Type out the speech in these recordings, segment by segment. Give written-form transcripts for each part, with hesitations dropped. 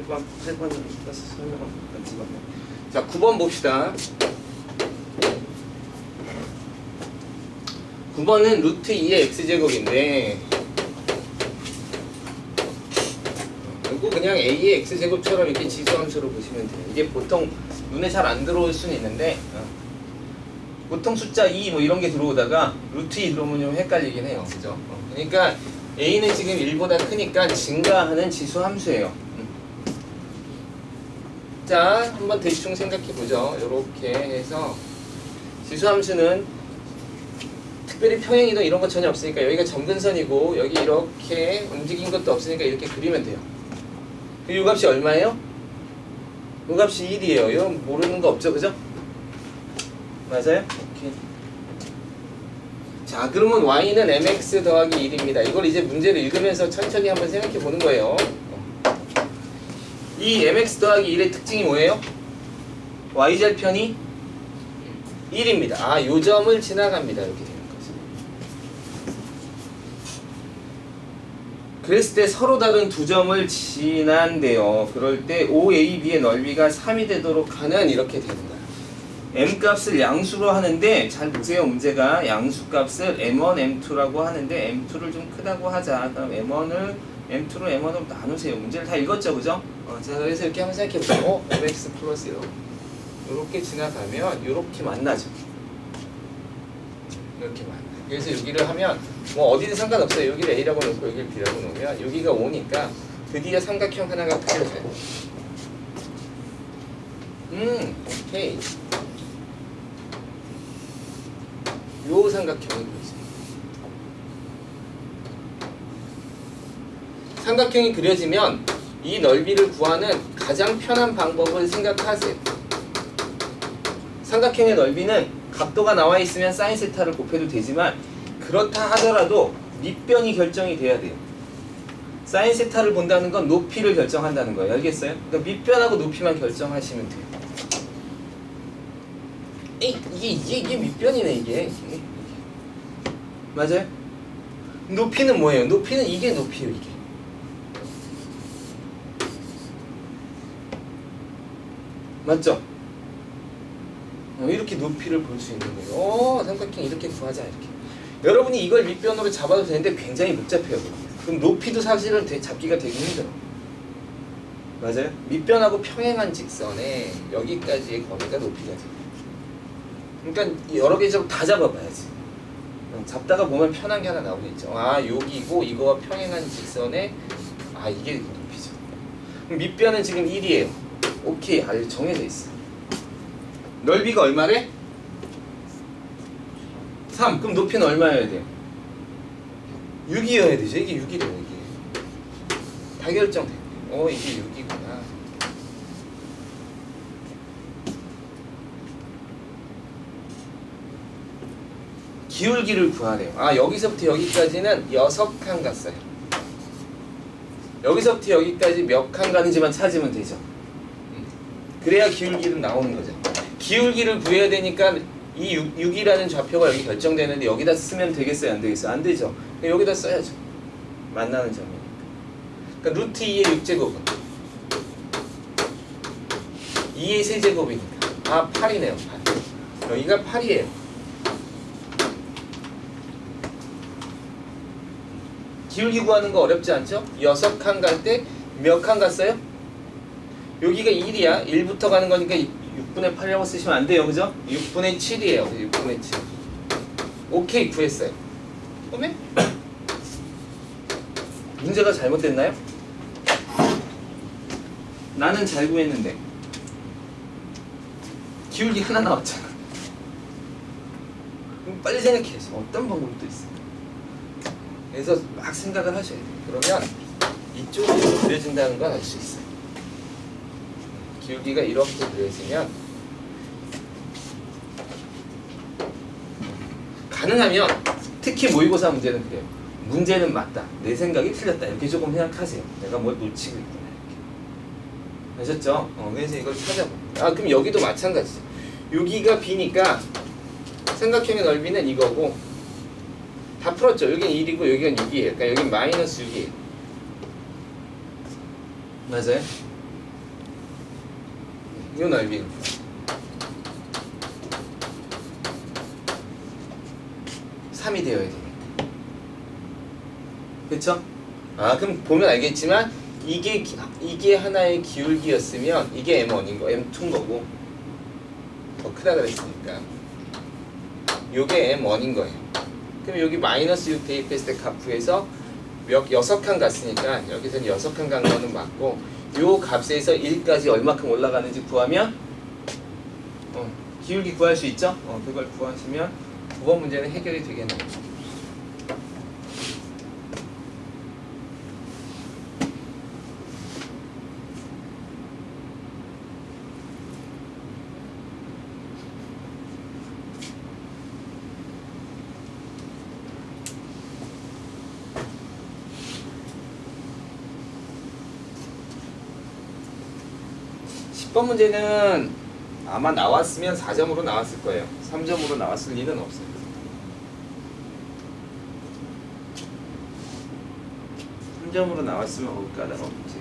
8번은 설명 같이 봐. 자, 9번 봅시다. 9번은 루트 2의 x제곱인데 이거 그냥 a의 x제곱처럼 이렇게 지수함수로 보시면 돼요. 이게 보통 눈에 잘 안 들어올 수는 있는데 보통 숫자 2 뭐 이런 게 들어오다가 루트 2 들어오면 좀 헷갈리긴 해요. 그죠? 그러니까 a는 지금 1보다 크니까 증가하는 지수함수예요. 자, 한번 대충 생각해보죠. 이렇게 해서 지수함수는 특별히 평행이동 이런 거 전혀 없으니까 여기가 점근선이고 여기 이렇게 움직인 것도 없으니까 이렇게 그리면 돼요. 요 값이 얼마예요? 요 값이 1이에요. 이거 모르는 거 없죠, 그죠? 맞아요? 오케이. 자, 그러면 y는 mx 더하기 1입니다. 이걸 이제 문제를 읽으면서 천천히 한번 생각해 보는 거예요. 이 mx 더하기 1의 특징이 뭐예요? y절편이 1입니다. 아, 요 점을 지나갑니다. 이렇게 되는 거죠. 그랬을 때 서로 다른 두 점을 지난대요. 그럴 때 OAB의 넓이가 3이 되도록 하는 이렇게 되는 거예요. m 값을 양수로 하는데 잘 보세요. 문제가 양수 값을 m1, m2라고 하는데 m2를 좀 크다고 하자. 그럼 m2로 m1으로 나누세요. 문제를 다 읽었죠, 그죠? 자, 그래서 이렇게 한번 생각해 보세요. mx 플러스 1 이렇게 지나가면 이렇게 만나죠. 이렇게 만나요. 그래서 여기를 하면 뭐 어디든 상관없어요. 여기를 a라고 놓고 여기를 b라고 놓으면 여기가 5니까 드디어 삼각형 하나가 그려져요. 오케이. 요 삼각형이 그려져요. 삼각형이 그려지면 이 넓이를 구하는 가장 편한 방법을 생각하세요. 삼각형의 넓이는 각도가 나와 있으면 사인 세타를 곱해도 되지만 그렇다 하더라도 밑변이 결정이 돼야 돼요. 사인 세타를 본다는 건 높이를 결정한다는 거예요. 알겠어요? 그러니까 밑변하고 높이만 결정하시면 돼요. 이게 밑변이네, 이게. 맞아요? 높이는 뭐예요? 높이는 이게 높이예요, 이게. 맞죠? 이렇게 높이를 볼 수 있는 거예요. 삼각형 이렇게 구하자, 이렇게. 여러분이 이걸 밑변으로 잡아도 되는데 굉장히 복잡해요. 그럼 높이도 사실은 잡기가 되게 힘들어. 맞아요? 밑변하고 평행한 직선에 여기까지의 거리가 높이가 돼요. 그러니까 여러 개 다 잡아봐야지. 잡다가 보면 편한 게 하나 나오겠죠. 아, 여기고 이거와 평행한 직선에 이게 높이죠. 그럼 밑변은 지금 1이에요. 오케이, 정해져 있어. 넓이가 얼마래? 3. 그럼 높이는 얼마여야 돼요? 6이어야 되죠. 이게 6이래요. 이게 다 결정돼. 이게 6이구나. 기울기를 구하래요. 여기서부터 여기까지는 6칸 갔어요. 여기서부터 여기까지 몇 칸 가는지만 찾으면 되죠. 그래야 기울기는 나오는 거죠. 기울기를 구해야 되니까 이 6이라는 좌표가 여기 결정되는데 여기다 쓰면 되겠어요? 안 되겠어요? 안 되죠. 여기다 써야죠. 만나는 점이니까. 그러니까 루트 2의 6제곱은 2의 세제곱이니까 8이네요. 8. 여기가 8이에요. 기울기 구하는 거 어렵지 않죠? 6칸 갈 때 몇 칸 갔어요? 여기가 1이야. 1부터 가는 거니까 6분의 8이라고 쓰시면 안 돼요. 그죠? 6분의 7이에요. 6분의 7. 오케이, 구했어요. 그러면 문제가 잘못됐나요? 나는 잘 구했는데 기울기 하나 나왔잖아. 그럼 빨리 생각해야지. 어떤 방법이 또 있어. 그래서 막 생각을 하셔야 돼요. 그러면 이쪽으로 그려진다는 건 알 수 있어요. 기울기가 이렇게 그려지면 가능하면 특히 모의고사 문제는 그래요. 문제는 맞다. 내 생각이 틀렸다. 이렇게 조금 생각하세요. 내가 뭘 놓치고 있구나. 이렇게. 아셨죠? 그래서 이걸 찾아봅니다. 그럼 여기도 마찬가지죠. 여기가 B니까 삼각형의 넓이는 이거고 다 풀었죠. 여기는 1이고 여기는 6이에요. 그러니까 여기는 마이너스 6이에요. 맞아요? 요 넓이는 3이 되어야 되니까. 그쵸? 그럼 보면 알겠지만 이게 하나의 기울기였으면 이게 M1인 거, M2인 거고 더 크다 그랬으니까 요게 M1인 거예요. 그럼 여기 마이너스 6 대입했을 때 값에서 6칸 갔으니까 여기서는 6칸 간 거는 맞고 요 값에서 1까지 얼마큼 올라가는지 구하면 기울기 구할 수 있죠? 그걸 구하시면 9번 문제는 해결이 되겠네요. 번 문제는 아마 나왔으면 4점으로 나왔을 거예요. 3점으로 나왔을 리는 없어요. 점으로 나왔으면 까다가 없지.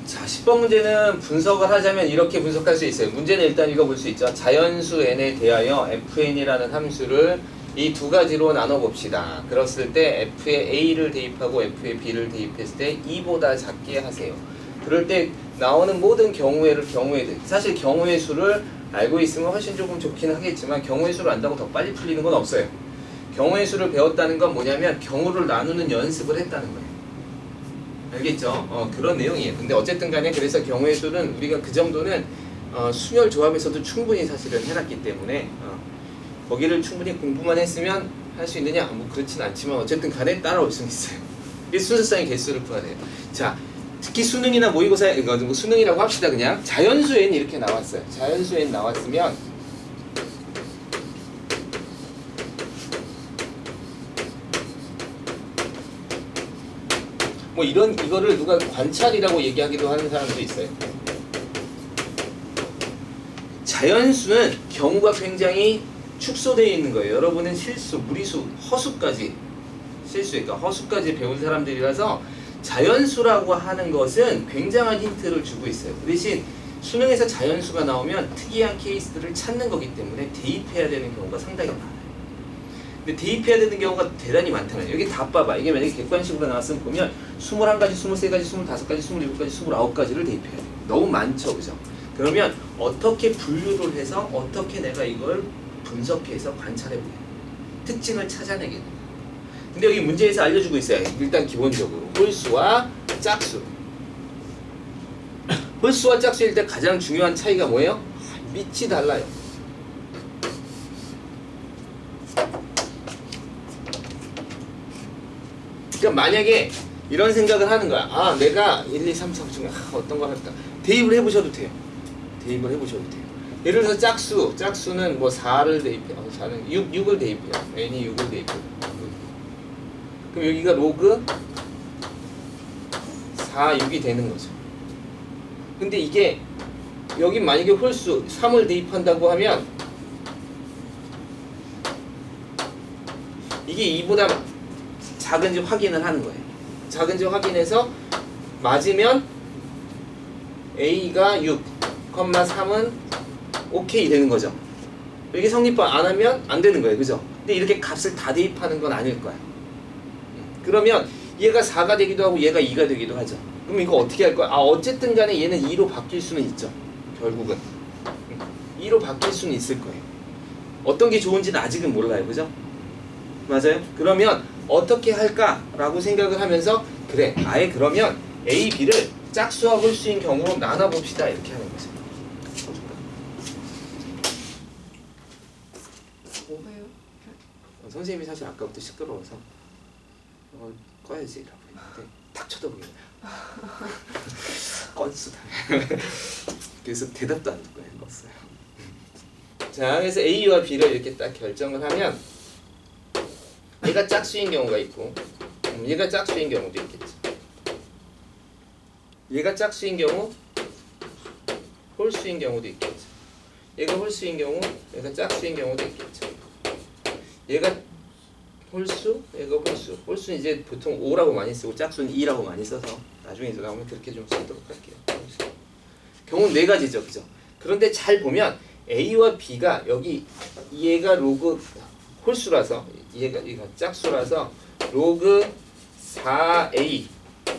자, 10번 문제는 분석을 하자면 이렇게 분석할 수 있어요. 문제는 일단 읽어볼 수 있죠. 자연수 n에 대하여 fn이라는 함수를 이 두 가지로 나눠봅시다. 그랬을 때 f에 a를 대입하고 f에 b를 대입했을 때 2보다 작게 하세요. 그럴 때 나오는 모든 경우의 사실 경우의 수를 알고 있으면 훨씬 조금 좋긴 하겠지만 경우의 수를 안다고 더 빨리 풀리는 건 없어요. 경우의 수를 배웠다는 건 뭐냐면 경우를 나누는 연습을 했다는 거예요. 알겠죠? 그런 내용이에요. 근데 어쨌든 간에 그래서 경우의 수는 우리가 그 정도는 순열 조합에서도 충분히 사실은 해놨기 때문에 거기를 충분히 공부만 했으면 할 수 있느냐? 뭐 그렇진 않지만 어쨌든 간에 따라올 수는 있어요. 이게 순서상의 개수를 풀어야 돼요. 자, 특히 수능이나 모의고사, 이거 수능이라고 합시다 그냥. 자연수 n 이렇게 나왔어요. 자연수 n 나왔으면 뭐 이거를 누가 관찰이라고 얘기하기도 하는 사람도 있어요. 자연수는 경우가 굉장히 축소되어 있는 거예요. 여러분은 실수, 무리수, 허수까지 그러니까 허수까지 배운 사람들이라서 자연수라고 하는 것은 굉장한 힌트를 주고 있어요. 그 대신 수능에서 자연수가 나오면 특이한 케이스들을 찾는 거기 때문에 대입해야 되는 경우가 상당히 많아요. 근데 대입해야 되는 경우가 대단히 많다면 여기 다 봐봐. 이게 만약에 객관식으로 나왔으면 보면 21가지, 23가지, 25가지, 27가지, 29가지를 대입해야 돼. 너무 많죠. 그죠? 그러면 어떻게 분류를 해서 어떻게 내가 이걸 분석해서 관찰해보게 특징을 찾아내게 됩니다. 근데 여기 문제에서 알려주고 있어요. 일단 기본적으로 홀수와 짝수. 홀수와 짝수일 때 가장 중요한 차이가 뭐예요? 밑이 달라요. 그러니까 만약에 이런 생각을 하는 거야. 내가 1, 2, 3, 4 중에 어떤 거 할까? 대입을 해보셔도 돼요. 대입을 해보셔도 돼요. 예를 들어서 짝수는 뭐 4를 대입해요. 4는 6을 대입해요. n이 6을 대입해요. 그럼 여기가 로그 4, 6이 되는 거죠. 근데 이게 여기 만약에 홀수 3을 대입한다고 하면 이게 2보다 작은지 확인을 하는 거예요. 작은지 확인해서 맞으면 A가 6, 3은 오케이 되는 거죠. 이게 성립 안 하면 안 되는 거예요. 그죠? 근데 이렇게 값을 다 대입하는 건 아닐 거야. 그러면 얘가 4가 되기도 하고 얘가 2가 되기도 하죠. 그럼 이거 어떻게 할 거야? 아 어쨌든 간에 얘는 2로 바뀔 수는 있죠. 결국은 2로 바뀔 수는 있을 거예요. 어떤 게 좋은지는 아직은 몰라요. 그죠? 맞아요? 그러면 어떻게 할까라고 생각을 하면서 그래 아예 그러면 A, B를 짝수와 홀수인 경우로 나눠봅시다 이렇게 하는 거죠. 왜요? 선생님이 사실 아까부터 시끄러워서 꺼야지 라고 했는데 탁 쳐다보게 건수다. 그래서 대답도 안 듣고 읽었어요. 자 그래서 A와 B를 이렇게 딱 결정을 하면 얘가 짝수인 경우가 있고 얘가 짝수인 경우도 있겠지. 얘가 짝수인 경우 홀수인 경우도 있겠죠. 얘가 홀수인 경우 얘가 짝수인 경우도 있겠죠. 얘가 홀수, 얘가 홀수. 홀수는 이제 보통 5라고 많이 쓰고 짝수는 2라고 많이 써서 나중에 이제 나오면 그렇게 좀 쓰도록 할게요. 경우는 네 가지죠, 그죠? 그런데 잘 보면 A와 B가 여기 얘가 로그 홀수라서 얘가 짝수라서 로그 4A,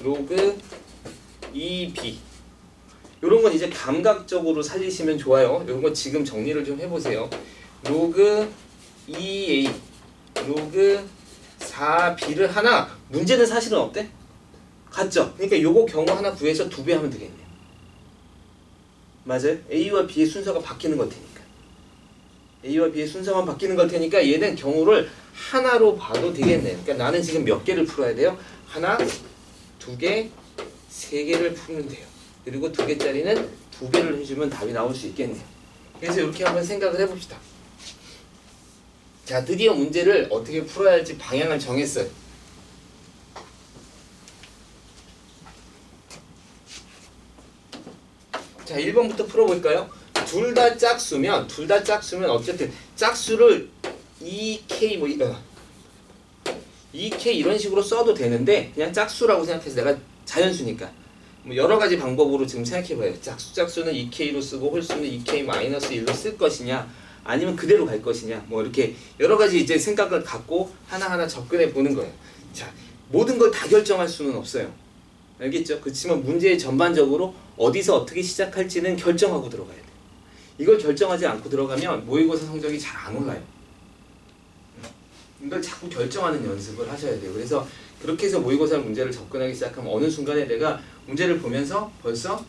로그 2B 이런 건 이제 감각적으로 살리시면 좋아요. 이런 건 지금 정리를 좀 해보세요. 로그 2A, 로그 4B를 하나 문제는 사실은 어때? 같죠? 그러니까 요거 경우 하나 구해서 2배 하면 되겠네요. 맞아요? A와 B의 순서가 바뀌는 걸 테니까. A와 B의 순서만 바뀌는 걸 테니까 얘는 경우를 하나로 봐도 되겠네요. 그러니까 나는 지금 몇 개를 풀어야 돼요? 하나, 2개, 3개를 풀면 돼요. 그리고 2개짜리는 2개를 해주면 답이 나올 수 있겠네요. 그래서 이렇게 한번 생각을 해봅시다. 자, 드디어 문제를 어떻게 풀어야 할지 방향을 정했어요. 자, 1번부터 풀어볼까요? 둘 다 짝수면 어쨌든 짝수를 2K 2K 이런 식으로 써도 되는데 그냥 짝수라고 생각해서 내가 자연수니까 뭐 여러 가지 방법으로 지금 생각해봐요. 짝수는 2K로 쓰고 홀수는 2K-1로 쓸 것이냐 아니면 그대로 갈 것이냐 뭐 이렇게 여러 가지 이제 생각을 갖고 하나하나 접근해 보는 거예요. 자, 모든 걸 다 결정할 수는 없어요. 알겠죠? 그렇지만 문제의 전반적으로 어디서 어떻게 시작할지는 결정하고 들어가야 돼요. 이걸 결정하지 않고 들어가면 모의고사 성적이 잘 안 올라요. 이걸 자꾸 결정하는 연습을 하셔야 돼요. 그래서 그렇게 해서 모의고사 문제를 접근하기 시작하면 어느 순간에 내가 문제를 보면서 벌써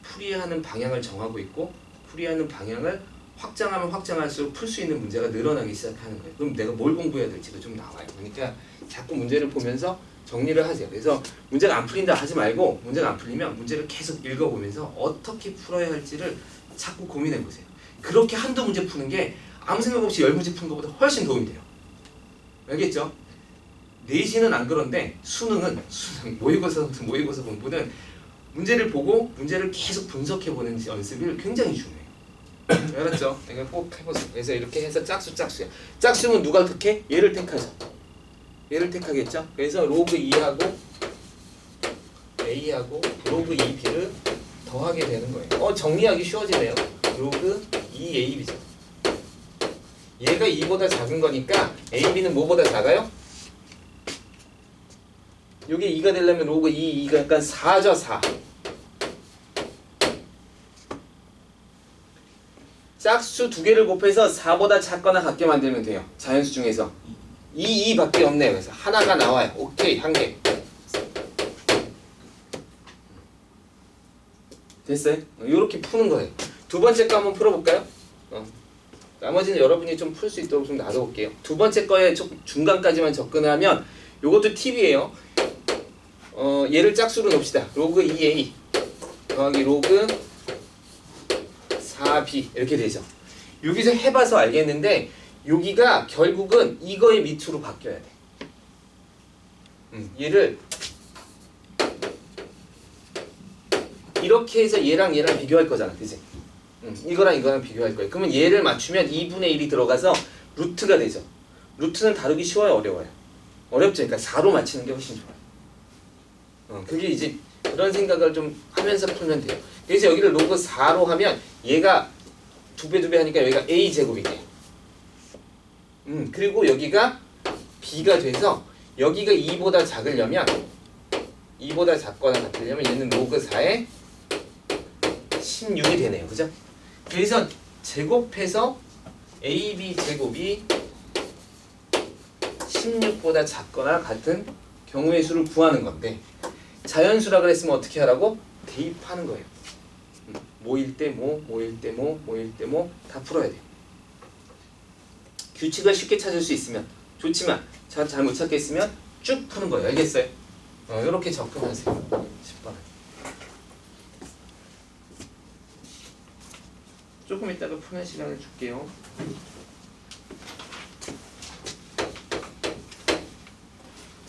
풀이하는 방향을 정하고 있고 풀이하는 방향을 확장하면 확장할수록 풀 수 있는 문제가 늘어나기 시작하는 거예요. 그럼 내가 뭘 공부해야 될지도 좀 나와요. 그러니까 자꾸 문제를 보면서 정리를 하세요. 그래서 문제가 안 풀린다 하지 말고 문제가 안 풀리면 문제를 계속 읽어보면서 어떻게 풀어야 할지를 자꾸 고민해 보세요. 그렇게 한두 문제 푸는 게 아무 생각 없이 10문제 푸는 것보다 훨씬 도움이 돼요. 알겠죠? 내신은 안 그런데 수능 모의고사 공부는 문제를 보고 문제를 계속 분석해보는 연습이 굉장히 중요해요. 알았죠? 그러니까 꼭 해보세요. 그래서 이렇게 해서 짝수야. 짝수면 누가 택해? 얘를 택하죠. 얘를 택하겠죠? 그래서 로그 2하고 A하고 로그 2B를 더하게 되는 거예요. 정리하기 쉬워지네요. 로그 2AB죠. 얘가 2보다 작은 거니까 AB는 뭐보다 작아요? 요게 2가 되려면 로그 2가 약간 4죠, 4. 짝수 두 개를 곱해서 4보다 작거나 같게 만들면 돼요. 자연수 중에서. 2밖에 없네요. 그래서 하나가 나와요. 오케이, 한 개. 됐어요? 요렇게 푸는 거예요. 두 번째 거 한번 풀어볼까요? 나머지는 여러분이 좀 풀 수 있도록 좀 놔둬볼게요. 두 번째 거에 중간까지만 접근하면 요것도 팁이에요. 얘를 짝수로 놓읍시다. 로그 2A 더하기 로그 4B 이렇게 되죠. 여기서 해봐서 알겠는데 여기가 결국은 이거의 밑으로 바뀌어야 돼. 얘를 이렇게 해서 얘랑 비교할 거잖아, 그치? 이거랑 비교할 거예요. 그러면 얘를 맞추면 2분의 1이 들어가서 루트가 되죠. 루트는 다루기 쉬워요, 어려워요? 어렵죠. 그러니까 4로 맞히는 게 훨씬 좋아요. 그게 이제 그런 생각을 좀 하면서 풀면 돼요. 그래서 여기를 로그 4로 하면 얘가 2배 하니까 여기가 A제곱이 돼요. 그리고 여기가 B가 돼서 여기가 2보다 작으려면 2보다 작거나 같으려면 얘는 로그 4의 16이 되네요. 그죠? 그래서 제곱해서 AB 제곱이 16보다 작거나 같은 경우의 수를 구하는 건데 자연수라 그랬으면 어떻게 하라고? 대입하는 거예요. 모일 때 모, 모일 때 모, 모일 때 모 다 풀어야 돼요. 규칙을 쉽게 찾을 수 있으면 좋지만 잘 못 찾겠으면 쭉 푸는 거예요. 알겠어요? 이렇게 접근하세요. 10번. 조금 이따가 푸는 시간을 줄게요.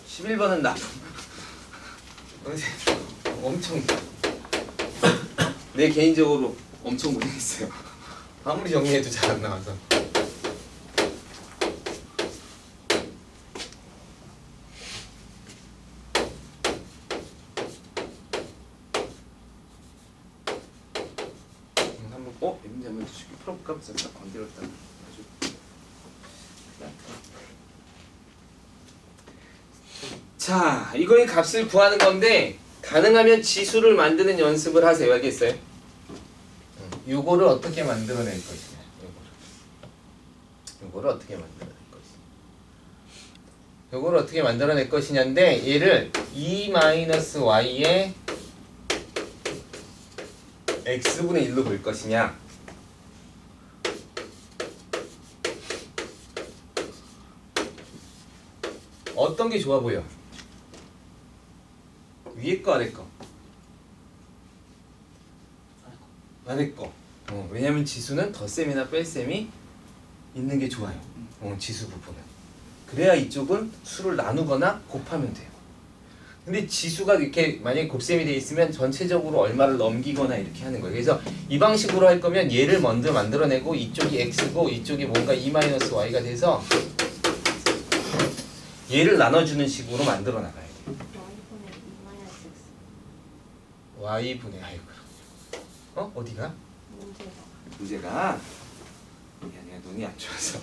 (11번은) 나쁜 엄청 내 개인적으로 엄청 고생했어요. 아무리 정리해도 잘 안 나와서. 한번 이문제 한번 주시기 풀어볼까? 제가 건드렸다. 자, 이거의 값을 구하는 건데 가능하면 지수를 만드는 연습을 하세요. 알겠어요? 요거를 어떻게 만들어낼 것이냐. 요거를 어떻게 만들어낼 것이냐. 요거를 어떻게 만들어낼 것이냐인데 얘를 e-y의 x분의 1로 볼 것이냐 어떤 게 좋아 보여? 위에 거 아래 거? 아래 거. 왜냐면 지수는 덧셈이나 뺄셈이 있는 게 좋아요. 지수 부분은. 그래야 이쪽은 수를 나누거나 곱하면 돼요. 근데 지수가 이렇게 만약에 곱셈이 돼 있으면 전체적으로 얼마를 넘기거나 이렇게 하는 거예요. 그래서 이 방식으로 할 거면 얘를 먼저 만들어내고 이쪽이 x고 이쪽이 뭔가 e-y가 돼서 얘를 나눠주는 식으로 만들어 나가야 돼요. y분의 아이고 어디가? 문제가 미안해요. 눈이 안 좋아서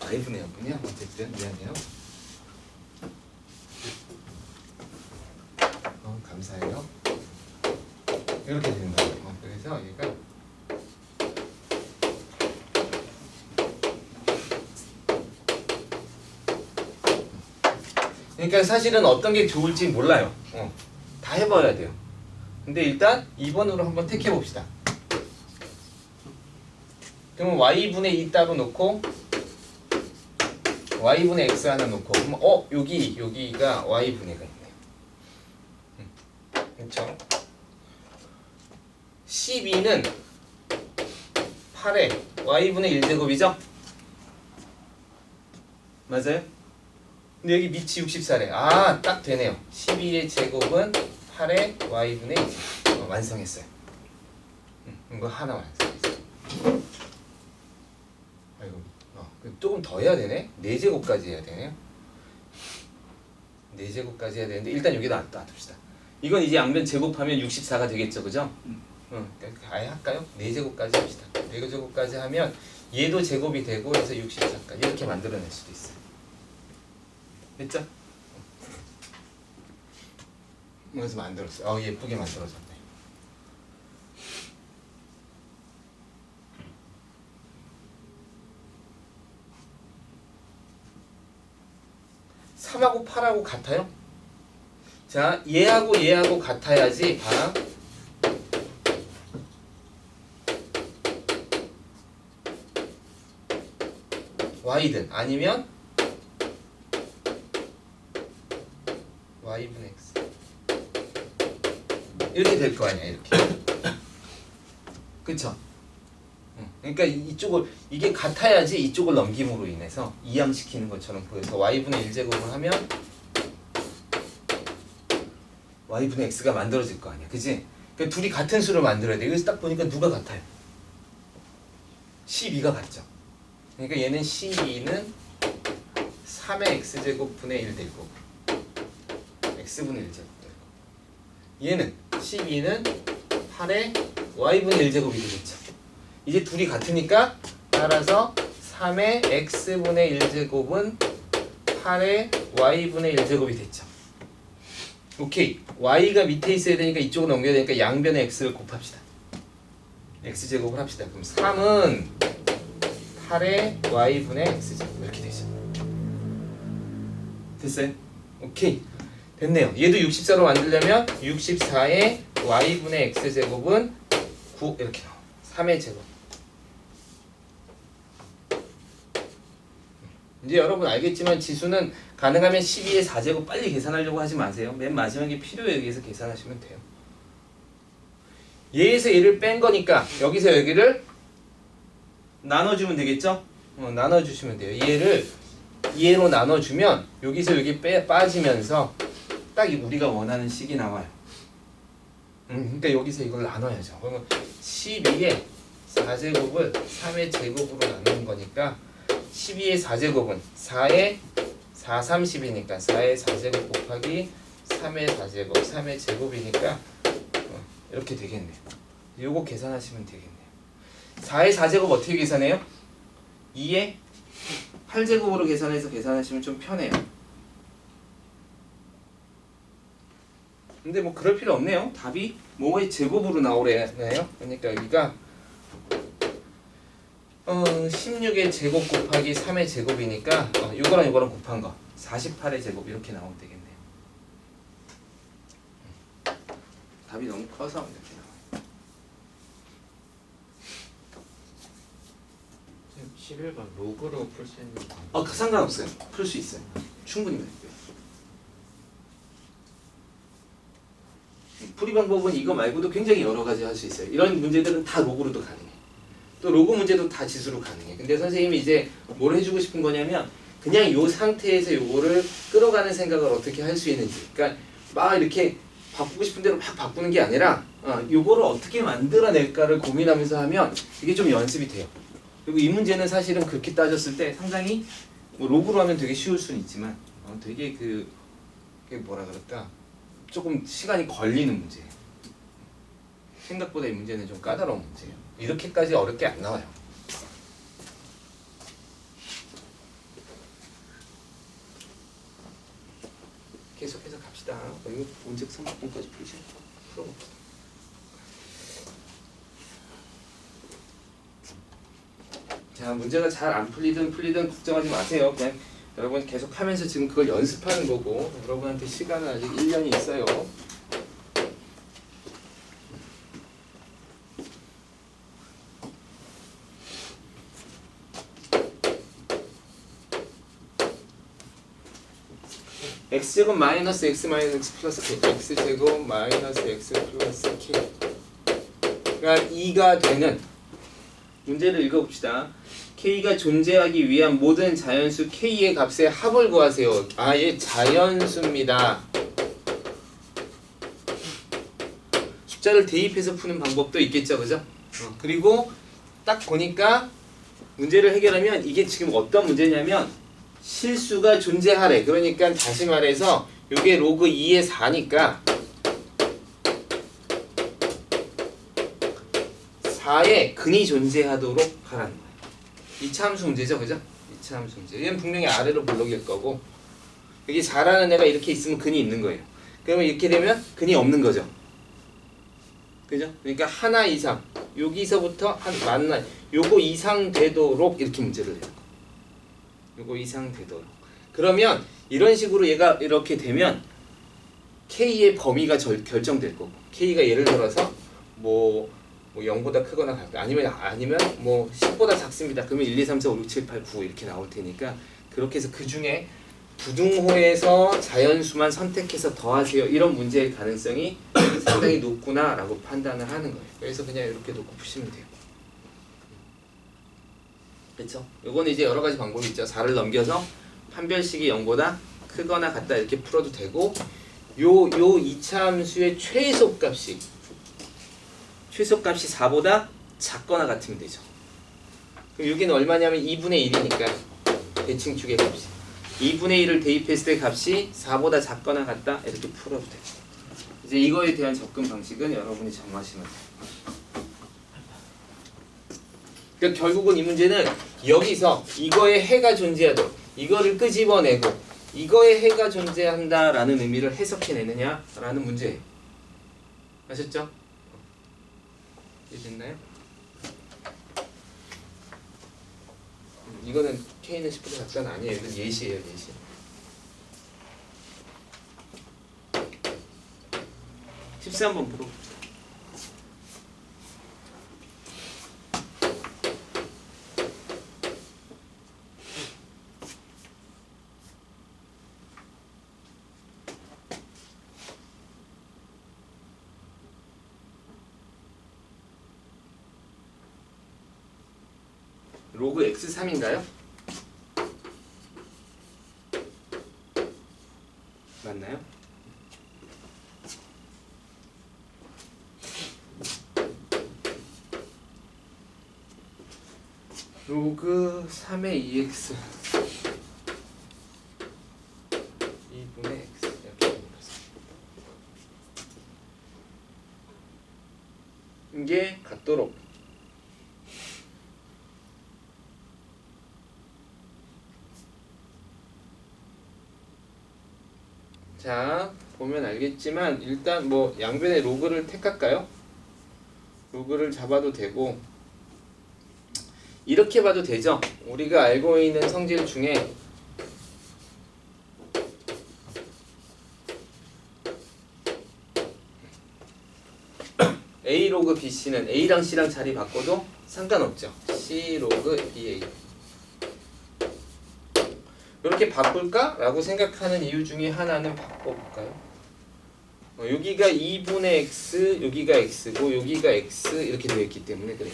y분의 0분이야. 어쨌든 미안해요. 감사해요. 이렇게 되는 거예요. 그래서 얘가 그러니까 사실은 어떤 게 좋을지 몰라요. 다 해봐야 돼요. 근데 일단 2번으로 한번 택해 봅시다. 그러면 y분의 2 따로 놓고 y분의 x 하나 놓고 그러면 여기가 y분의가 있네요. 그렇죠? 12는 8에 y분의 1제곱이죠? 맞아요? 근데 여기 밑이 64래. 딱 되네요. 12의 제곱은 8의 y분의 2제곱. 완성했어요. 이거 하나 완성했어요. 아이고, 조금 더 해야 되네? 4제곱까지 해야 되네요. 4제곱까지 해야 되는데 일단 여기다 놔둡시다. 이건 이제 양변 제곱하면 64가 되겠죠, 그죠? 아예 할까요? 4제곱까지 합시다. 4제곱까지 하면 얘도 제곱이 되고 해서 64까지 이렇게 만들어낼 수도 있어요. 됐죠? 그래서 만들었어요. 예쁘게 만들어졌네. (3하고 8하고) 같아요? 자, 얘하고 같아야지 봐. y든 아니면 y분의 x 이렇게 될 거 아니야. 이렇게. 그쵸? 그러니까 이게 같아야지 이쪽을 넘김으로 인해서 이항시키는 것처럼 보여서 y분의 1제곱을 하면 y분의 x가 만들어질 거 아니야. 그치? 그러니까 둘이 같은 수를 만들어야 돼. 여기서 딱 보니까 누가 같아요? 12가 같죠? 그러니까 얘는 12는 3의 x제곱 분의 1 되고 x분의 1제곱 되고 얘는 12는 8의 y분의 1제곱이 되겠죠. 이제 둘이 같으니까 따라서 3의 x분의 1제곱은 8의 y분의 1제곱이 됐죠. 오케이. y가 밑에 있어야 되니까 이쪽으로 넘겨야 되니까 양변의 x를 곱합시다. x제곱을 합시다. 그럼 3은 8의 y분의 x제곱 이렇게 되죠. 됐어요? 오케이. 됐네요. 얘도 64로 만들려면 64의 y분의 x제곱은 9 이렇게 나와. 3의 제곱. 이제 여러분 알겠지만 지수는 가능하면 12의 4제곱 빨리 계산하려고 하지 마세요. 맨 마지막에 필요에 의해서 계산하시면 돼요. 얘에서 얘를 뺀 거니까 여기서 여기를 나눠주면 되겠죠? 나눠주시면 돼요. 얘를 2로 나눠주면 여기서 여기 빠지면서 딱 우리가 원하는 식이 나와요. 그러니까 여기서 이걸 나눠야죠. 그러면 12의 4제곱을 3의 제곱으로 나누는 거니까 12의 4제곱은 4의 4, 30이니까 4의 4제곱 곱하기 3의 4제곱, 3의 제곱이니까 이렇게 되겠네요. 요거 계산하시면 되겠네요. 4의 4제곱 어떻게 계산해요? 2의 8제곱으로 계산해서 계산하시면 좀 편해요. 근데 뭐 그럴 필요 없네요. 답이 뭐의 제곱으로 나오래요. 그러니까 여기가 16의 제곱 곱하기 3의 제곱이니까 이거랑 이거랑 곱한 거 48의 제곱 이렇게 나오면 되겠네요. 답이 너무 커서 이렇게 나와요. 11번 로그로 풀 수 있는 방법. 상관없어요. 풀 수 있어요. 충분히 돼요. 풀이 방법은 이거 말고도 굉장히 여러 가지 할 수 있어요. 이런 문제들은 다 로그로도 가능해요. 또 로그 문제도 다 지수로 가능해. 근데 선생님이 이제 뭘 해주고 싶은 거냐면 그냥 요 상태에서 요거를 끌어가는 생각을 어떻게 할 수 있는지. 그러니까 막 이렇게 바꾸고 싶은 대로 막 바꾸는 게 아니라 요거를 어떻게 만들어낼까를 고민하면서 하면 이게 좀 연습이 돼요. 그리고 이 문제는 사실은 그렇게 따졌을 때 상당히 뭐 로그로 하면 되게 쉬울 수는 있지만 되게 그게 뭐라 그럴까 조금 시간이 걸리는 문제예요. 생각보다 이 문제는 좀 까다로운 문제예요. 이렇게까지 어렵게 안 나와요. 계속해서 갑시다. 이거 문제 30분까지 풀어봅시다. 자, 문제가 잘 안 풀리든 걱정하지 마세요. 그냥 여러분 계속 하면서 지금 그걸 연습하는 거고 여러분한테 시간은 아직 1년이 있어요. x제곱 마이너스 x 마이너스 x 플러스 k x제곱 마이너스 x 플러스 k 그러니까 2가 되는 문제를 읽어봅시다. k가 존재하기 위한 모든 자연수 k의 값의 합을 구하세요. 얘 자연수입니다. 숫자를 대입해서 푸는 방법도 있겠죠, 그죠? 그리고 딱 보니까 문제를 해결하면 이게 지금 어떤 문제냐면 실수가 존재하래. 그러니까 다시 말해서 이게 로그 2의 4니까 4의 근이 존재하도록 하라는 거예요. 2차 함수 문제죠, 그죠? 2차 함수 문제. 얘는 분명히 아래로 블록일 거고 여기 4라는 애가 이렇게 있으면 근이 있는 거예요. 그러면 이렇게 되면 근이 없는 거죠. 그죠? 그러니까 하나 이상 여기서부터 만나 요거 이상 되도록 이렇게 문제를 해요. 요거 이상 되도록. 그러면 이런 식으로 얘가 이렇게 되면 K의 범위가 결정될 거고 K가 예를 들어서 뭐 0보다 크거나 같다. 아니면 뭐 10보다 작습니다. 그러면 1, 2, 3, 4, 5, 6, 7, 8, 9 이렇게 나올 테니까 그렇게 해서 그 중에 부등호에서 자연수만 선택해서 더하세요. 이런 문제의 가능성이 상당히 높구나라고 판단을 하는 거예요. 그래서 그냥 이렇게 놓고 푸시면 돼요. 그렇죠? 요거는 이제 여러 가지 방법이 있죠. 4를 넘겨서 판별식이 0보다 크거나 같다 이렇게 풀어도 되고 요 2차 함수의 최소값이 4보다 작거나 같으면 되죠. 그럼 여기는 얼마냐면 2분의 1이니까 대칭축의 값이 2분의 1을 대입했을 때 값이 4보다 작거나 같다 이렇게 풀어도 돼요. 이제 이거에 대한 접근 방식은 여러분이 정하시면 돼요. 그러니까 결국은 이 문제는 여기서 이거에 해가 존재하도록 이거를 끄집어내고 이거에 해가 존재한다라는 의미를 해석해내느냐라는 문제예요. 아셨죠? 이해됐나요? 이거는 K는 10보다 작다는 아니에요. 이건 예시예요, 예시. (13번) 풀어. 로그 x3인가요? 맞나요? 로그 3의 2x 2분의 x 이렇게 됩니다. 이게 같도록 자 보면 알겠지만 일단 뭐 양변의 로그를 택할까요? 로그를 잡아도 되고 이렇게 봐도 되죠. 우리가 알고 있는 성질 중에 A 로그 BC는 A랑 C랑 자리 바꿔도 상관없죠. C 로그 BA 이렇게 바꿀까? 라고 생각하는 이유 중에 하나는 바꿔볼까요? 여기가 2분의 x, 여기가 x고 여기가 x 이렇게 되어 있기 때문에 그래요.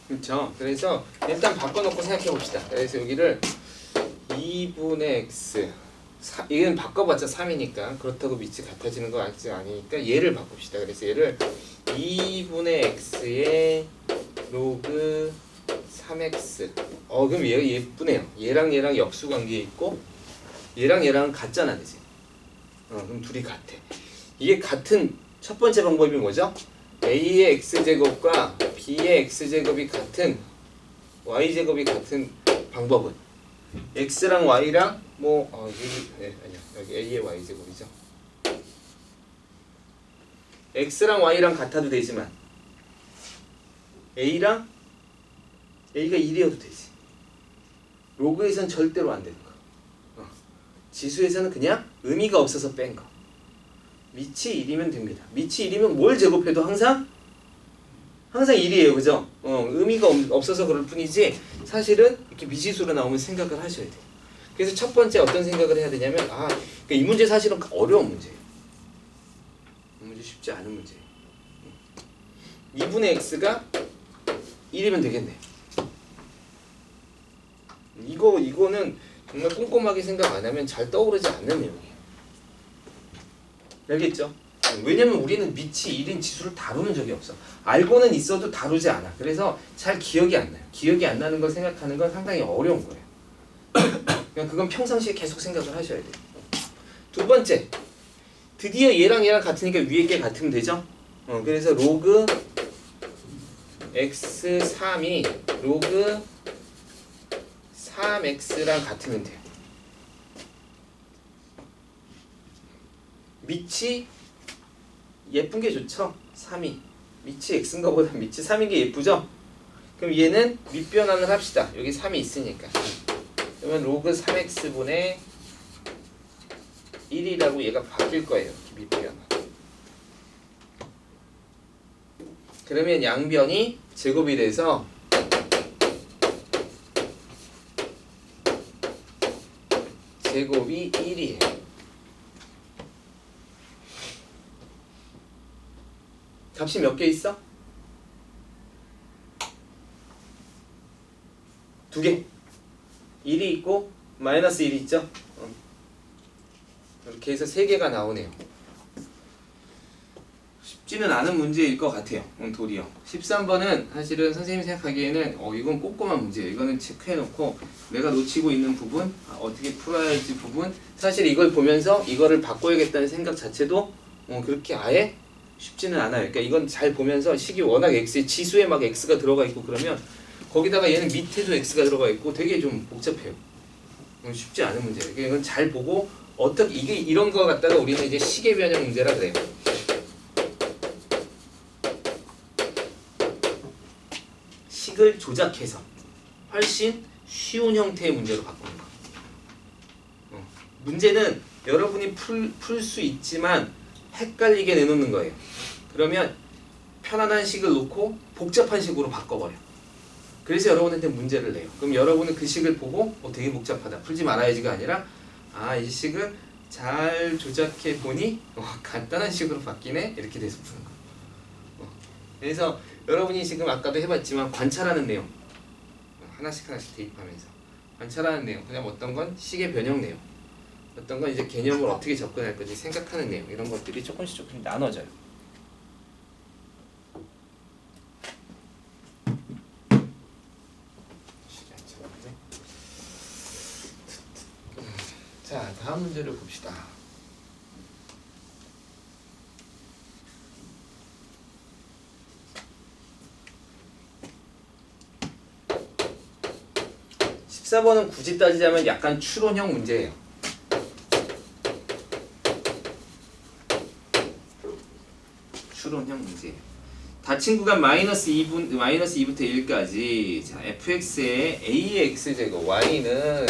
그렇죠? 그래서 일단 바꿔놓고 생각해 봅시다. 그래서 여기를 2분의 x 이건 바꿔봤자 3이니까 그렇다고 밑이 같아지는 거 아니니까 얘를 바꿉시다. 그래서 얘를 2분의 x의 로그 3x 그럼 얘가 예쁘네요. 얘랑 얘랑 역수관계에 있고 얘랑 얘랑 같잖아, 그지? 그럼 둘이 같아. 이게 같은 첫 번째 방법이 뭐죠? A의 x제곱과 B의 x제곱이 같은 y제곱이 같은 방법은 x랑 y랑 여기 A의 y제곱이죠. x랑 y랑 같아도 되지만 A랑 A가 1이어도 되지. 로그에서는 절대로 안 되는 거. 지수에서는 그냥 의미가 없어서 뺀 거. 밑이 1이면 됩니다. 밑이 1이면 뭘 제곱해도 항상 1이에요. 그죠? 의미가 없어서 그럴 뿐이지 사실은 이렇게 미지수로 나오면 생각을 하셔야 돼요. 그래서 첫 번째 어떤 생각을 해야 되냐면 그러니까 이 문제 사실은 어려운 문제예요. 이 문제 쉽지 않은 문제예요. 2분의 x가 1이면 되겠네. 이거는 정말 꼼꼼하게 생각 안 하면 잘 떠오르지 않는 내용이에요. 알겠죠? 왜냐면 우리는 밑이 1인 지수를 다루는 적이 없어. 알고는 있어도 다루지 않아. 그래서 잘 기억이 안 나요. 기억이 안 나는 걸 생각하는 건 상당히 어려운 거예요. 그냥 그건 평상시에 계속 생각을 하셔야 돼요. 두 번째, 드디어 얘랑 같으니까 위에 게 같으면 되죠? 그래서 로그 x3이 로그 3x랑 같으면 돼요. 밑이 예쁜 게 좋죠? 3이 밑이 x인 거보다 밑이 3인 게 예쁘죠? 그럼 얘는 밑변환을 합시다. 여기 3이 있으니까. 그러면 로그 3x분의 1이라고 얘가 바뀔 거예요. 밑변환. 그러면 양변이 제곱이 돼서 제곱이 1이에요. 값이 몇 개 있어? 2개. 1이 있고 마이너스 1이 있죠? 이렇게 해서 3개가 나오네요. 쉽지는 않은 문제일 것 같아요. 도리어. 13번은 사실은 선생님이 생각하기에는 이건 꼼꼼한 문제예요. 이거는 체크해놓고 내가 놓치고 있는 부분, 어떻게 풀어야 할지 부분, 사실 이걸 보면서 이거를 바꿔야겠다는 생각 자체도 그렇게 아예 쉽지는 않아요. 그러니까 이건 잘 보면서 식이 워낙 x에 지수에 막 x가 들어가 있고 그러면 거기다가 얘는 밑에도 x가 들어가 있고 되게 좀 복잡해요. 쉽지 않은 문제예요. 이건 잘 보고 어떻게 이게 이런 거 갖다가 우리는 이제 시계 변형 문제라 그래요. 식을 조작해서 훨씬 쉬운 형태의 문제로 바꾸는 거. 문제는 여러분이 풀 수 있지만 헷갈리게 내놓는 거예요. 그러면 편안한 식을 놓고 복잡한 식으로 바꿔버려. 그래서 여러분한테 문제를 내요. 그럼 여러분은 그 식을 보고 되게 복잡하다. 풀지 말아야지가 아니라 이 식을 잘 조작해 보니 간단한 식으로 바뀌네. 이렇게 돼서 푸는 거. 그래서 여러분이 지금 아까도 해봤지만 관찰하는 내용 하나씩 대입하면서 관찰하는 내용 그냥 어떤 건 식의 변형 내용 어떤 건 이제 개념을 어떻게 접근할 건지 생각하는 내용 이런 것들이 조금씩 나눠져요. 자, 다음 문제를 봅시다. (14번은) 굳이 따지자면 약간 추론형 문제예요. 추론형 문제예요. 닫힌 구간 -2부터 1까지 자, fx의 a의 x제곱 y는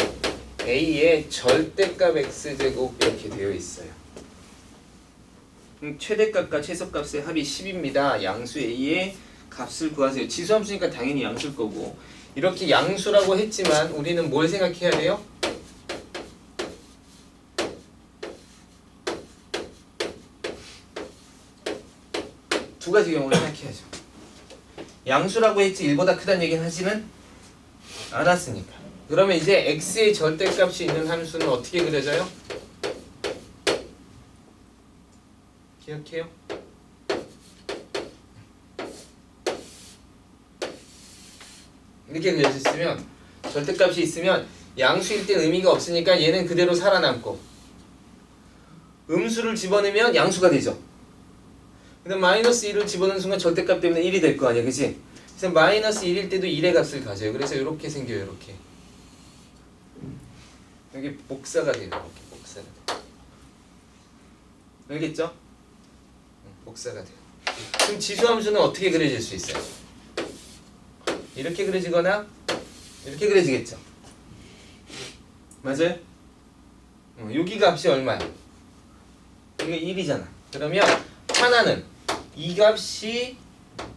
a의 절대값 x제곱 이렇게 되어 있어요. 최대값과 최소값의 합이 10입니다. 양수 a의 값을 구하세요. 지수함수니까 당연히 양수일 거고 이렇게 양수라고 했지만 우리는 뭘 생각해야 돼요? 두 가지 경우를 생각해야죠. 양수라고 했지 1보다 크다는 얘기는 하지는 않았으니까. 그러면 이제 x의 절대값이 있는 함수는 어떻게 그려져요? 기억해요? 이렇게 그려졌으면 절대값이 있으면 양수일 땐 의미가 없으니까 얘는 그대로 살아남고 음수를 집어넣으면 양수가 되죠. 근데 -1을 집어넣는 순간 절대값 때문에 1이 될 거 아니야, 그치? 그래서 -1일 때도 1의 값을 가져요. 그래서 이렇게 생겨요, 이렇게. 여기 복사가 돼요, 이렇게 복사가 돼요. 알겠죠? 복사가 돼요. 그럼 지수함수는 어떻게 그려질 수 있어요? 이렇게 그려지거나 이렇게 그려지겠죠? 맞아요? 여기 값이 얼마야? 이게 1이잖아. 그러면 하나는 이 값이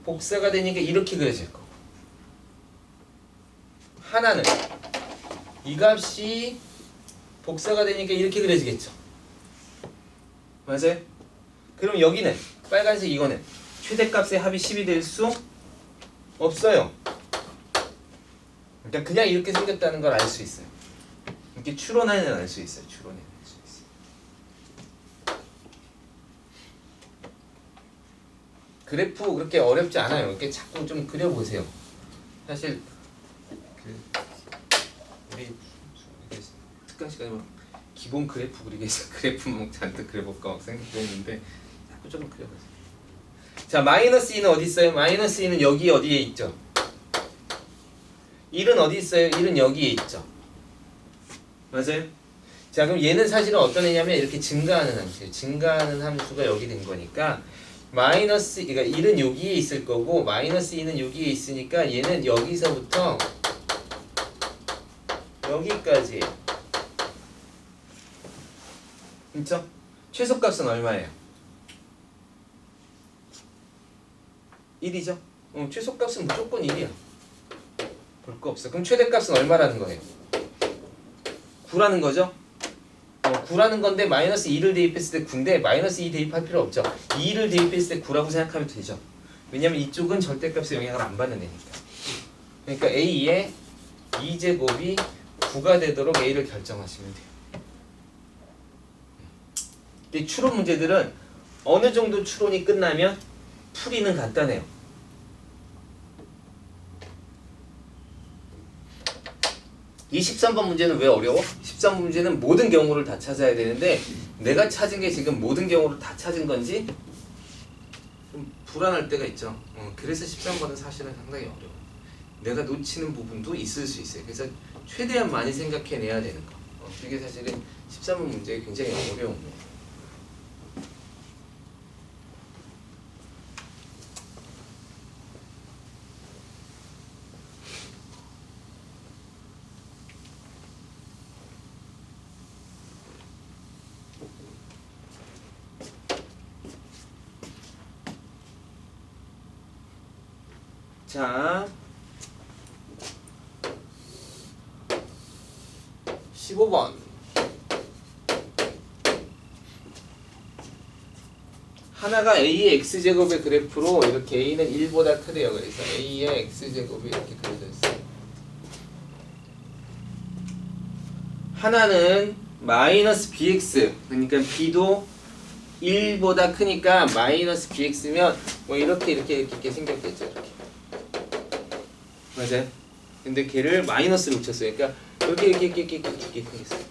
복사가 되니까 이렇게 그려질 거고 하나는 이 값이 복사가 되니까 이렇게 그려지겠죠. 맞아요? 그럼 여기는 빨간색 이거는 최대값의 합이 10이 될 수 없어요. 그러니까 그냥 이렇게 생겼다는 걸 알 수 있어요. 이렇게 추론하는 알 수 있어요. 추론해 알 수 있어요. 그래프 그렇게 어렵지 않아요. 이렇게 자꾸 좀 그려보세요. 사실 우리 특강 시간에 뭐 기본 그래프 그리겠어. 그래프 뭐 잔뜩 그려볼까 막 생각했는데 자꾸 좀 그려보세요. 자, -2는 어디 있어요? -2는 여기 어디에 있죠? 1은 어디 있어요? 1은 여기에 있죠. 맞아요? 자, 그럼 얘는 사실은 어떤 애냐면 이렇게 증가하는 함수예요. 증가하는 함수가 여기 된 거니까 그러니까 1은 여기에 있을 거고 -2는 여기에 있으니까 얘는 여기서부터 여기까지 그렇죠? 최소값은 얼마예요? 1이죠? 최소값은 무조건 1이야. 볼 거 없어. 그럼 최대값은 얼마라는 거예요? 9라는 거죠? 9라는 건데 -2를 대입했을 때 9인데 -2 대입할 필요 없죠. 2를 대입했을 때 9라고 생각하면 되죠. 왜냐면 이쪽은 절대값의 영향을 안 받는 애니까. 그러니까 A의 2제곱이 9가 되도록 A를 결정하시면 돼요. 이 추론 문제들은 어느 정도 추론이 끝나면 풀이는 간단해요. 이 13번 문제는 왜 어려워? 13번 문제는 모든 경우를 다 찾아야 되는데 내가 찾은 게 지금 모든 경우를 다 찾은 건지 좀 불안할 때가 있죠. 그래서 13번은 사실은 상당히 어려워요. 내가 놓치는 부분도 있을 수 있어요. 그래서 최대한 많이 생각해내야 되는 거. 이게 사실은 13번 문제가 굉장히 어려운 거예요. 자, 15번. 하나가 A의 X제곱의 그래프로 이렇게 A는 1보다 크대요. 그래서 A의 X제곱이 이렇게 그려져 있어요. 하나는 마이너스 BX, 그러니까 B도 1보다 크니까 마이너스 BX면 뭐 이렇게 생겼겠죠. 이렇게. 맞아요? 근데 걔를 마이너스로 붙였어요. 그러니까 이렇게 크겠어요.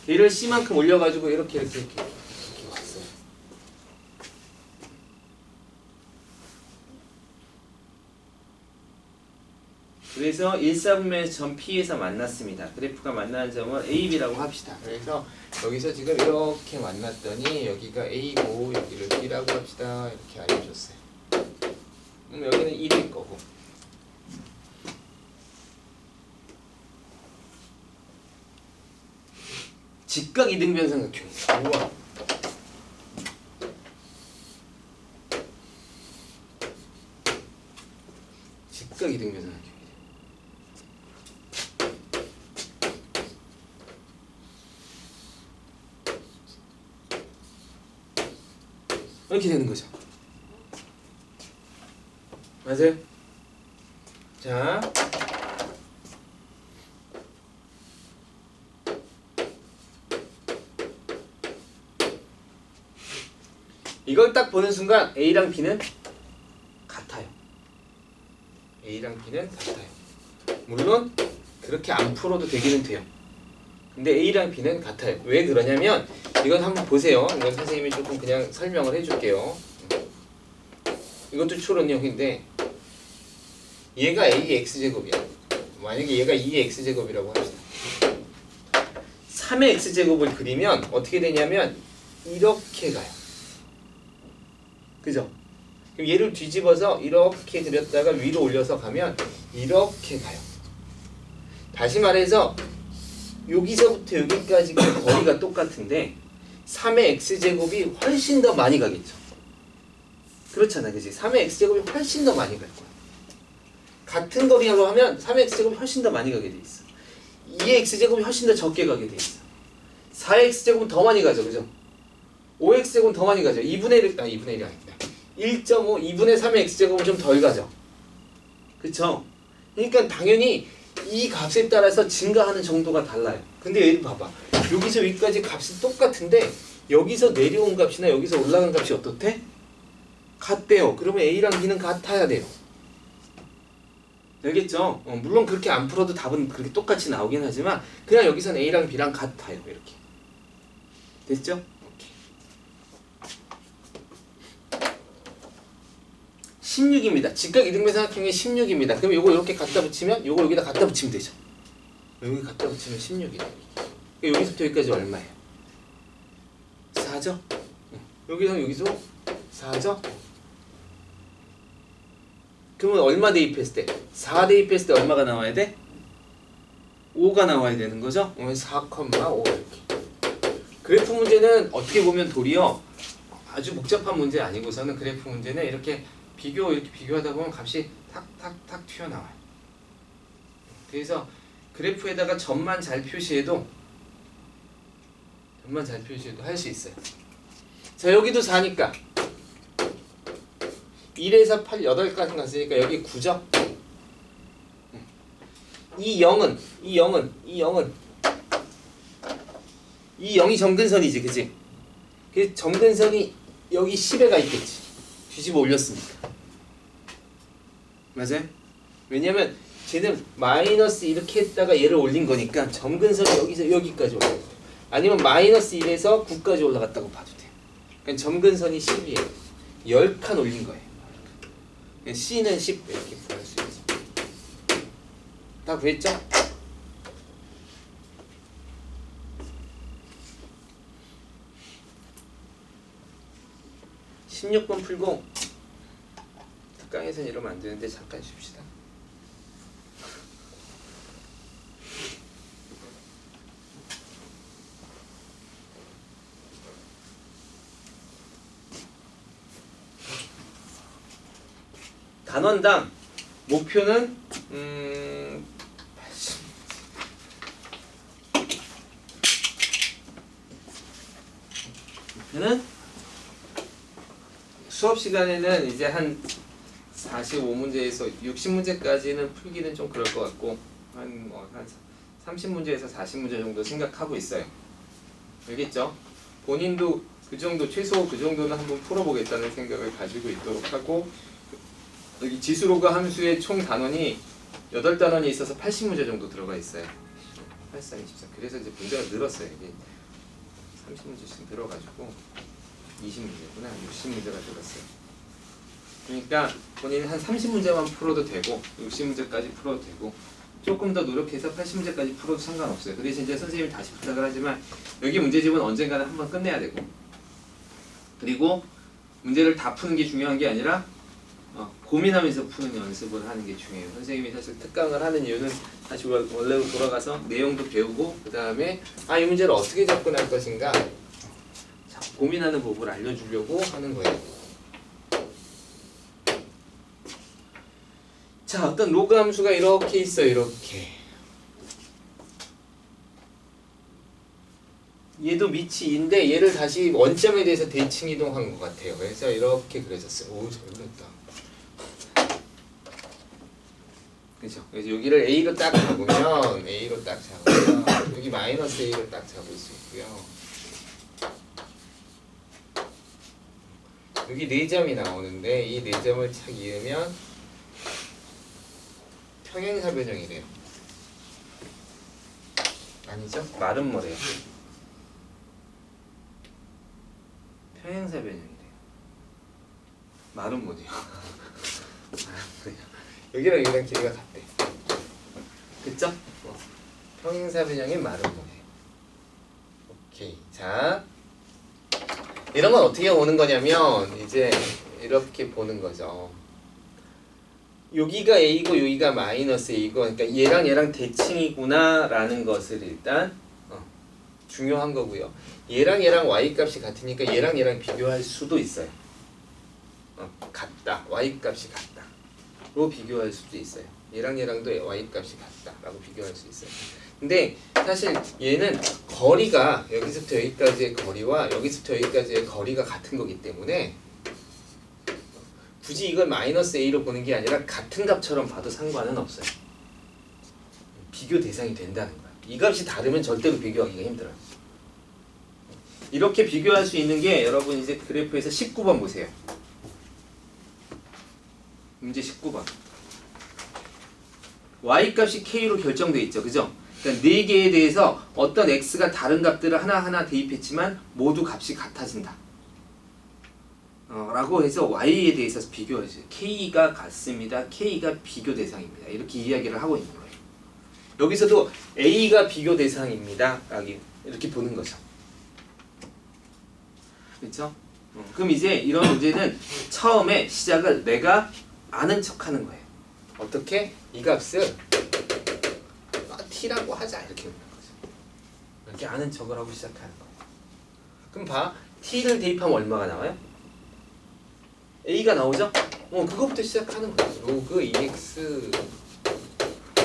걔를 C만큼 올려가지고 이렇게 왔어요. 그래서 1사분면에서 점 P에서 만났습니다. 그래프가 만나는 점은 A, B라고 합시다. 그래서 여기서 지금 이렇게 만났더니 여기가 A고 여기를 B라고 합시다. 이렇게 알려줬어요. 그럼 여기는 1일 거고. 직각 이등변 삼각형이다. 우와. 직각 이등변 삼각형. 이렇게 되는 거죠. 맞아요? 자, 이걸 딱 보는 순간 A랑 B는 같아요. A랑 B는 같아요. 물론 그렇게 안 풀어도 되기는 돼요. 근데 A랑 B는 같아요. 왜 그러냐면 이건 한번 보세요. 이건 선생님이 조금 그냥 설명을 해줄게요. 이것도 추론형인데 얘가 A의 X제곱이야. 만약에 얘가 2의 X제곱이라고 합시다. 3의 X제곱을 그리면 어떻게 되냐면 이렇게 가요. 그죠? 그럼 얘를 뒤집어서 이렇게 그렸다가 위로 올려서 가면 이렇게 가요. 다시 말해서 여기서부터 여기까지가 거리가 똑같은데 3의 X제곱이 훨씬 더 많이 가겠죠. 그렇잖아, 그지? 3의 X제곱이 훨씬 더 많이 갈 거야. 같은 거리라고 하면 3의 X제곱이 훨씬 더 많이 가게 돼 있어. 2의 X제곱이 훨씬 더 적게 가게 돼 있어. 4의 X제곱은 더 많이 가죠, 그죠? 5X제곱은 더 많이 가죠. 2분의 1, 2분의 1이 아닙니다. 1.5, 2분의 3의 X제곱은 좀 덜 가죠. 그쵸? 그러니까 당연히 이 값에 따라서 증가하는 정도가 달라요. 근데 얘를 봐봐. 여기서 여기까지 값이 똑같은데 여기서 내려온 값이나 여기서 올라간 값이 어떻대? 같대요. 그러면 A랑 B는 같아야 돼요. 알겠죠? 물론 그렇게 안 풀어도 답은 그렇게 똑같이 나오긴 하지만 그냥 여기서는 A랑 B랑 같아요. 이렇게. 됐죠? 오케이. 16입니다. 직각 이등변 삼각형이 16입니다. 그럼 요거 이렇게 갖다 붙이면 요거 여기다 갖다 붙이면 되죠. 여기 갖다 붙이면 16이에요. 여기서부터 여기까지 얼마예요? 4죠? 여기서 4죠? 그러면 얼마 대입했을 때? 4 대입했을 때 얼마가 나와야 돼? 5가 나와야 되는 거죠? 4,5 이렇게. 그래프 문제는 어떻게 보면 도리어 아주 복잡한 문제 아니고서는 그래프 문제는 이렇게 비교하다 보면 값이 탁탁탁 튀어나와요. 그래서 그래프에다가 점만 잘 표시해도 할 수 있어요. 자, 여기도 4니까 1에서 8, 8까지 갔으니까 여기 9죠? 이 0이 점근선이지, 그치? 그 점근선이 여기 10에가 있겠지. 뒤집어 올렸으니까. 맞아요? 왜냐면 쟤는 마이너스 이렇게 했다가 얘를 올린 거니까 점근선이 여기서 여기까지 올라가요. 아니면 마이너스 1에서 9까지 올라갔다고 봐도 돼요. 그러니까 점근선이 10이에요. 10칸 올린 거예요. C는 10 이렇게 구할 수 있어. 다 구했죠? 16번 풀고 특강에서는 이러면 안 되는데 잠깐 쉽시다. 단원당 목표는 80. 목표는 수업 시간에는 이제 한 45문제에서 60문제까지는 풀기는 좀 그럴 것 같고 한 30문제에서 40문제 정도 생각하고 있어요. 알겠죠? 본인도 그 정도 최소 그 정도는 한번 풀어보겠다는 생각을 가지고 있도록 하고 여기 지수로그 함수의 총 단원이 8단원이 있어서 80문제 정도 들어가 있어요. 83, 24. 그래서 이제 문제가 늘었어요. 이게 30문제씩 늘어가지고 20문제구나. 60문제가 늘었어요. 그러니까 본인이 한 30문제만 풀어도 되고 60문제까지 풀어도 되고 조금 더 노력해서 80문제까지 풀어도 상관없어요. 그 대신 이제 선생님이 다시 부탁을 하지만 여기 문제집은 언젠가는 한번 끝내야 되고 그리고 문제를 다 푸는 게 중요한 게 아니라 고민하면서 푸는 연습을 하는 게 중요해요. 선생님이 사실 특강을 하는 이유는 다시 원래로 돌아가서 내용도 배우고 그 다음에 이 문제를 어떻게 접근할 것인가 고민하는 법을 알려주려고 하는 거예요. 자, 어떤 로그 함수가 이렇게 있어요. 이렇게 얘도 밑이 2인데 얘를 다시 원점에 대해서 대칭 이동한 것 같아요. 그래서 이렇게 그려졌어요. 오, 잘 그렸다. 그죠? 그래서 여기를 A로 딱 잡으면 A로 딱 잡으면 여기 마이너스 A로 딱 잡을 수 있고요. 여기 4점이 나오는데 이 4점을 착 이으면 평행사 변형이래요. 아니죠? 말은 뭐래요? 평행사 변형이래요. 말은 뭐래요? 여기랑 여기랑 길이가 같대. 그쵸? 평행사 변형인 말은 뭐래요? 오케이. 자, 이런 건 어떻게 오는 거냐면 이제 이렇게 보는 거죠. 여기가 A고 여기가 마이너스 A고 그러니까 얘랑 대칭이구나 라는 것을 일단 중요한 거고요. 얘랑 Y값이 같으니까 얘랑 비교할 수도 있어요. 같다. Y값이 같다. 로 비교할 수도 있어요. 얘랑도 Y값이 같다. 라고 비교할 수 있어요. 근데 사실 얘는 거리가 여기서부터 여기까지의 거리와 여기서부터 여기까지의 거리가 같은 거기 때문에 굳이 이걸 마이너스 A로 보는 게 아니라 같은 값처럼 봐도 상관은 없어요. 비교 대상이 된다는 거야. 이 값이 다르면 절대로 비교하기가 힘들어요. 이렇게 비교할 수 있는 게 여러분 이제 그래프에서 19번 보세요. 문제 19번. Y값이 K로 결정돼 있죠. 그죠? 그러니까 4개에 대해서 어떤 X가 다른 값들을 하나하나 대입했지만 모두 값이 같아진다. 라고 해서 Y에 대해서 비교해줘요. K가 같습니다. K가 비교 대상입니다. 이렇게 이야기를 하고 있는 거예요. 여기서도 A가 비교 대상입니다. 이렇게 보는 거죠. 그렇죠? 그럼 이제 이런 문제는 처음에 시작을 내가 아는 척하는 거예요. 어떻게? 이 값을 T라고 하자 이렇게 보는 거죠. 이렇게 아는 척을 하고 시작하는 거예요. 그럼 봐. T를 대입하면 얼마가 나와요? A가 나오죠? 그거부터 시작하는 거예요. 로그 2x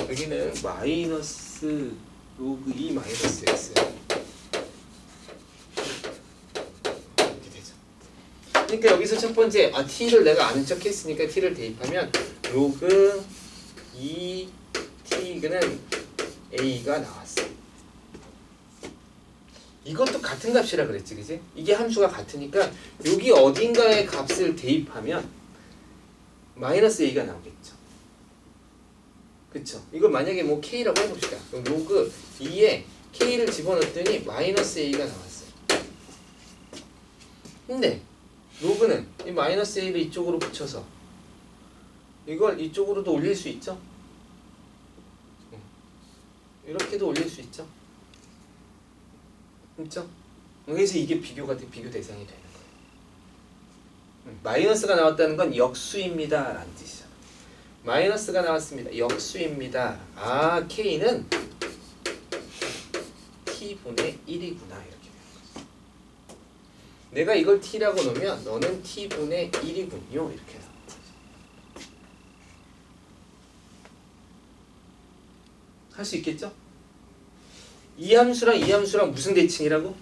여기는 마이너스 로그 2 마이너스 x 이렇게 되죠. 그러니까 여기서 첫 번째 t를 내가 아는 척 했으니까 t를 대입하면 로그 2t는 a가 나왔어. 이것도 같은 값이라 그랬지, 그지? 이게 함수가 같으니까 여기 어딘가의 값을 대입하면 마이너스 a가 나오겠죠. 그쵸? 이걸 만약에 뭐 k라고 해봅시다. 그럼 로그 2에 k를 집어넣었더니 마이너스 a가 나왔어요. 근데 로그는 이 마이너스 a를 이쪽으로 붙여서 이걸 이쪽으로도 올릴 수 있죠? 이렇게도 올릴 수 있죠? 그렇죠? 그래서 이게 비교 대상이 되는 거예요. 마이너스가 나왔다는 건 역수입니다 라는 뜻이잖아. 마이너스가 나왔습니다. 역수입니다. 아, K는 T분의 1이구나 이렇게 되는 거지. 내가 이걸 T라고 놓으면 너는 T분의 1이군요 이렇게 나오는 거지. 할 수 있겠죠? 이 함수랑 이 함수랑 무슨 대칭이라고?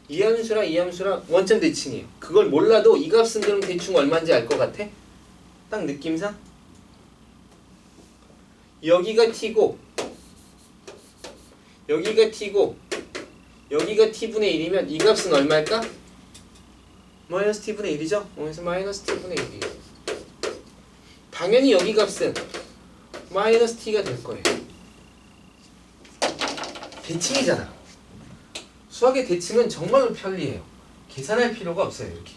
이 함수랑 이 함수랑 원점 대칭이에요. 그걸 몰라도 이 값은 그럼 대충 얼마인지 알 것 같아? 딱 느낌상? 여기가 T고 여기가 T고 여기가 T분의 1이면 이 값은 얼마일까? 마이너스 T분의 1이죠? 그래서 마이너스 T분의 1이에요. 당연히 여기 값은 마이너스 T가 될 거예요. 대칭이잖아. 수학의 대칭은 정말로 편리해요. 계산할 필요가 없어요. 이렇게.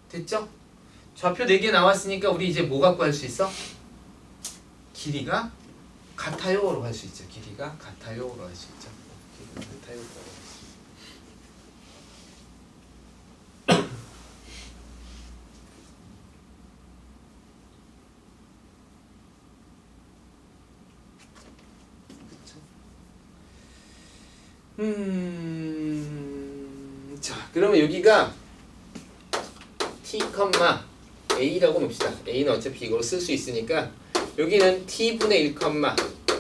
됐죠? 좌표 4개 나왔으니까 우리 이제 뭐 갖고 할 수 있어? 길이가 같아요로 할 수 있죠. 길이가 같아요로 할 수 있죠. 길이가 같아요로 할 수 있죠. 자, 그러면 여기가 t, a라고 봅시다. a는 어차피 이걸로 쓸 수 있으니까 여기는 t분의 1,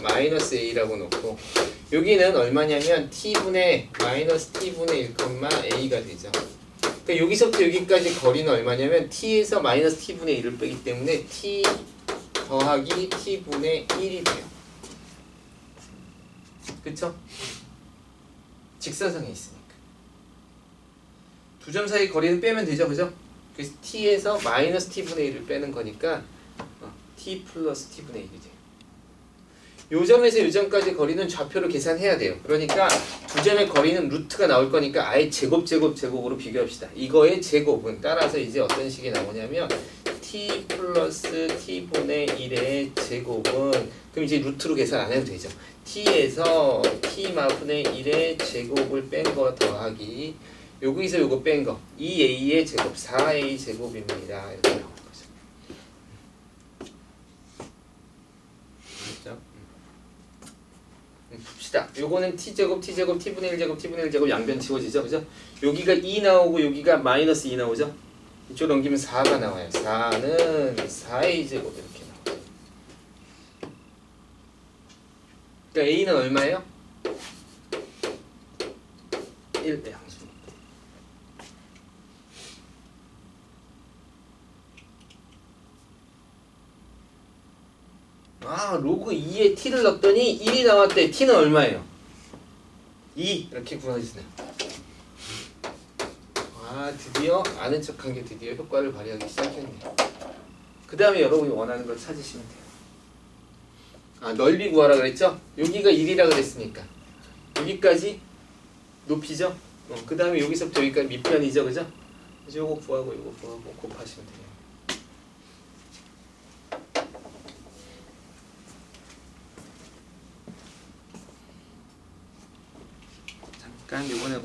마이너스 a라고 놓고 여기는 얼마냐면 t분의 마이너스 t분의 1, a가 되죠. 그러니까 여기서부터 여기까지 거리는 얼마냐면 t에서 마이너스 t분의 1을 빼기 때문에 t 더하기 t분의 1이 돼요. 그쵸? 직선상에 있으니까 두 점 사이 거리는 빼면 되죠, 그죠? 그래서 t에서 마이너스 t분의 1을 빼는 거니까 t 플러스 t분의 1이 돼요. 요 점에서 요 점까지 거리는 좌표로 계산해야 돼요. 그러니까 두 점의 거리는 루트가 나올 거니까 아예 제곱으로 비교합시다. 이거의 제곱은 따라서 이제 어떤 식이 나오냐면 t 플러스 t분의 1의 제곱은 그럼 이제 루트로 계산 안 해도 되죠. t에서 t분의 1의 제곱을 뺀 거 더하기 여기서 요거 뺀 거 2a의 제곱 4a 제곱입니다. 이렇게 나오는 거죠. 그렇죠? 봅시다. 요거는 t제곱 t제곱 t분의 1제곱 t분의 1제곱 양변 지워지죠. 그죠? 여기가 2 나오고 여기가 마이너스 2 나오죠. 이쪽 넘기면 4가 나와요. 4는 4a 제곱 이렇게 나와요. 그러니까 a는 얼마예요? 1 양수. 아, 로그 2에 t를 넣었더니 1이 나왔대. t는 얼마예요? 2 이렇게 구해주세요. 아, 드디어 아는 척한 게 드디어 효과를 발휘하기 시작했네요. 그 다음에 여러분이 원하는 걸 찾으시면 돼요. 아, 넓이 구하라 그랬죠? 여기가 1이라 그랬으니까 여기까지 높이죠? 그 다음에 여기서부터 여기까지 밑변이죠, 그죠? 그래서 요거 구하고 요거 구하고 곱하시면 돼요. 잠깐 요번에